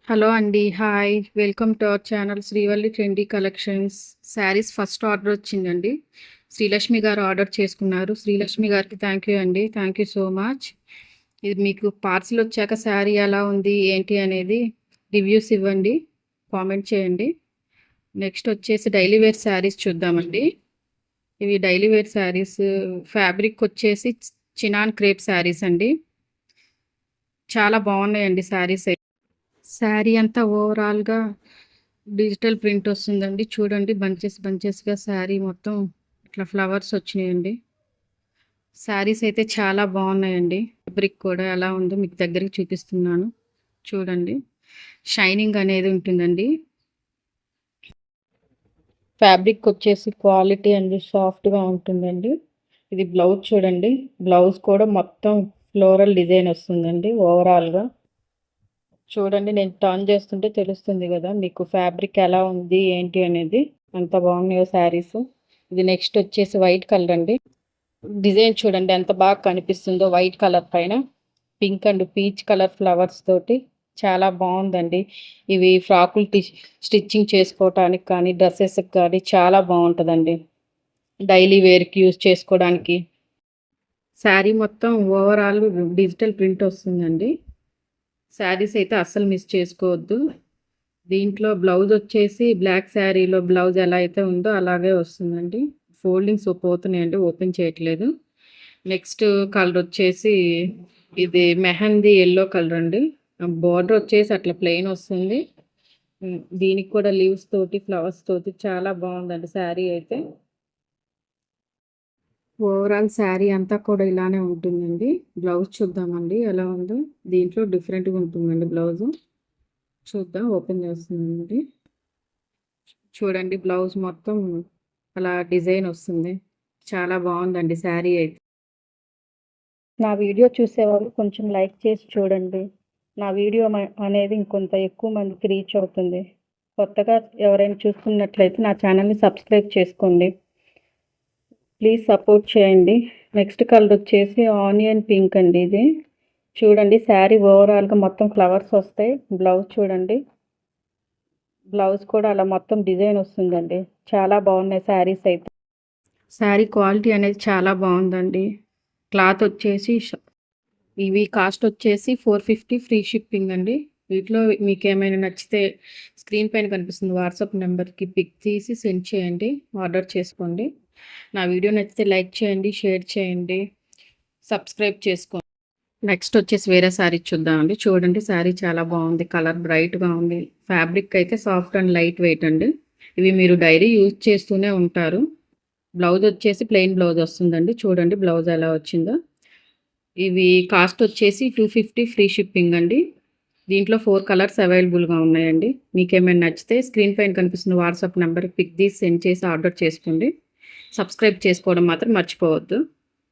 Hello అండి. Hi. Welcome to our channel Srivalli trendy collections. Saris first order వచ్చిందండి. శ్రీలక్ష్మి గారు order చేసుకున్నారు. శ్రీలక్ష్మి గారికి థ్యాంక్ యూ అండి. Thank you so much. ఇది మీకు పార్సిల్ వచ్చాక శారీ ఎలా ఉంది ఏంటి అనేది రివ్యూస్ ఇవ్వండి. కామెంట్ చేయండి. నెక్స్ట్ వచ్చేసి డైలీ వేర్ శారీస్ చూద్దామండి. ఇవి డైలీ వేర్ శారీస్. ఫ్యాబ్రిక్ వచ్చేసి చినాన్ క్రేప్ శారీస్ అండి. చాలా బాగున్నాయండి శారీస్. శారీ అంతా ఓవరాల్గా డిజిటల్ ప్రింట్ వస్తుందండి. చూడండి, బంచెస్ బంచెస్గా శారీ మొత్తం ఇట్లా ఫ్లవర్స్ వచ్చినాయండి. శారీస్ అయితే చాలా బాగున్నాయండి. ఫ్యాబ్రిక్ కూడా ఎలా ఉందో మీకు దగ్గరికి చూపిస్తున్నాను. చూడండి, షైనింగ్ అనేది ఉంటుందండి. ఫ్యాబ్రిక్ వచ్చేసి క్వాలిటీ అండి సాఫ్ట్గా ఉంటుందండి. ఇది బ్లౌజ్ చూడండి. బ్లౌజ్ కూడా మొత్తం ఫ్లోరల్ డిజైన్ వస్తుందండి ఓవరాల్గా. చూడండి, నేను టర్న్ చేస్తుంటే తెలుస్తుంది కదా మీకు ఫ్యాబ్రిక్ ఎలా ఉంది ఏంటి అనేది. ఎంత బాగున్నాయో శారీస్. ఇది నెక్స్ట్ వచ్చేసి వైట్ కలర్ అండి. డిజైన్ చూడండి ఎంత బాగా కనిపిస్తుందో వైట్ కలర్ పైన pink and peach colour flowers తోటి. చాలా బాగుందండి. ఇవి ఫ్రాకులు స్టిచ్చింగ్ చేసుకోవటానికి కానీ డ్రెస్సెస్కి కానీ చాలా బాగుంటుందండి. డైలీ వేర్కి యూజ్ చేసుకోవడానికి. శారీ మొత్తం ఓవరాల్ డిజిటల్ ప్రింట్ వస్తుందండి. శారీస్ అయితే అస్సలు మిస్ చేసుకోవద్దు. దీంట్లో బ్లౌజ్ వచ్చేసి బ్లాక్ శారీలో బ్లౌజ్ ఎలా అయితే ఉందో అలాగే వస్తుందండి. ఫోల్డింగ్స్ పోతున్నాయండి, ఓపెన్ చేయట్లేదు. నెక్స్ట్ కలర్ వచ్చేసి ఇది మెహందీ ఎల్లో కలర్ అండి. బార్డర్ వచ్చేసి అట్లా ప్లెయిన్ వస్తుంది. దీనికి కూడా లీవ్స్ తోటి ఫ్లవర్స్ తోటి చాలా బాగుందండి శారీ అయితే. ఓవరాల్ శారీ అంతా కూడా ఇలానే ఉంటుందండి. బ్లౌజ్ చూద్దామండి ఎలా ఉందో. దీంట్లో డిఫరెంట్గా ఉంటుందండి బ్లౌజ్. చూద్దాం, ఓపెన్ చేస్తుందండి. చూడండి, బ్లౌజ్ మొత్తం అలా డిజైన్ వస్తుంది. చాలా బాగుందండి శారీ అయితే. నా వీడియో చూసేవాళ్ళు కొంచెం లైక్ చేసి చూడండి. నా వీడియో అనేది ఇంకొంత ఎక్కువ మందికి రీచ్ అవుతుంది. కొత్తగా ఎవరైనా చూస్తున్నట్లయితే నా ఛానల్ని సబ్స్క్రైబ్ చేసుకోండి. ప్లీజ్ సపోర్ట్ చేయండి. నెక్స్ట్ కలర్ వచ్చేసి ఆనియన్ పింక్ అండి. ఇది చూడండి, శారీ ఓవరాల్గా మొత్తం ఫ్లవర్స్ వస్తాయి. బ్లౌజ్ చూడండి, బ్లౌజ్ కూడా అలా మొత్తం డిజైన్ వస్తుందండి. చాలా బాగున్నాయి శారీస్ అయితే. శారీ క్వాలిటీ అనేది చాలా బాగుందండి. క్లాత్ వచ్చేసి ఇవి కాస్ట్ వచ్చేసి 450 ఫ్రీ షిప్పింగ్ అండి. వీటిలో మీకు ఏమైనా నచ్చితే స్క్రీన్ పైన కనిపిస్తుంది వాట్సాప్ నెంబర్కి పిక్ తీసి సెండ్ చేయండి, ఆర్డర్ చేసుకోండి. నా వీడియో నచ్చితే లైక్ చేయండి, షేర్ చేయండి, సబ్స్క్రైబ్ చేసుకోండి. నెక్స్ట్ వచ్చేసి వేరే శారీ చూద్దామండి. చూడండి, శారీ చాలా బాగుంది. కలర్ బ్రైట్గా ఉంది. ఫ్యాబ్రిక్ అయితే సాఫ్ట్ అండ్ లైట్ వెయిట్ అండి. ఇవి మీరు డైలీ యూజ్ చేస్తూనే ఉంటారు. బ్లౌజ్ వచ్చేసి ప్లెయిన్ బ్లౌజ్ వస్తుందండి. చూడండి బ్లౌజ్ ఎలా వచ్చిందో. ఇవి కాస్ట్ వచ్చేసి 250 ఫ్రీ షిప్పింగ్ అండి. దీంట్లో 4 కలర్స్ అవైలబుల్గా ఉన్నాయండి. మీకు ఏమైనా నచ్చితే స్క్రీన్ పైన కనిపిస్తున్న వాట్సాప్ నెంబర్కి పిక్ తీసి సెండ్ చేసి ఆర్డర్ చేసుకోండి. సబ్స్క్రైబ్ చేసుకోవడం మాత్రం మర్చిపోవద్దు.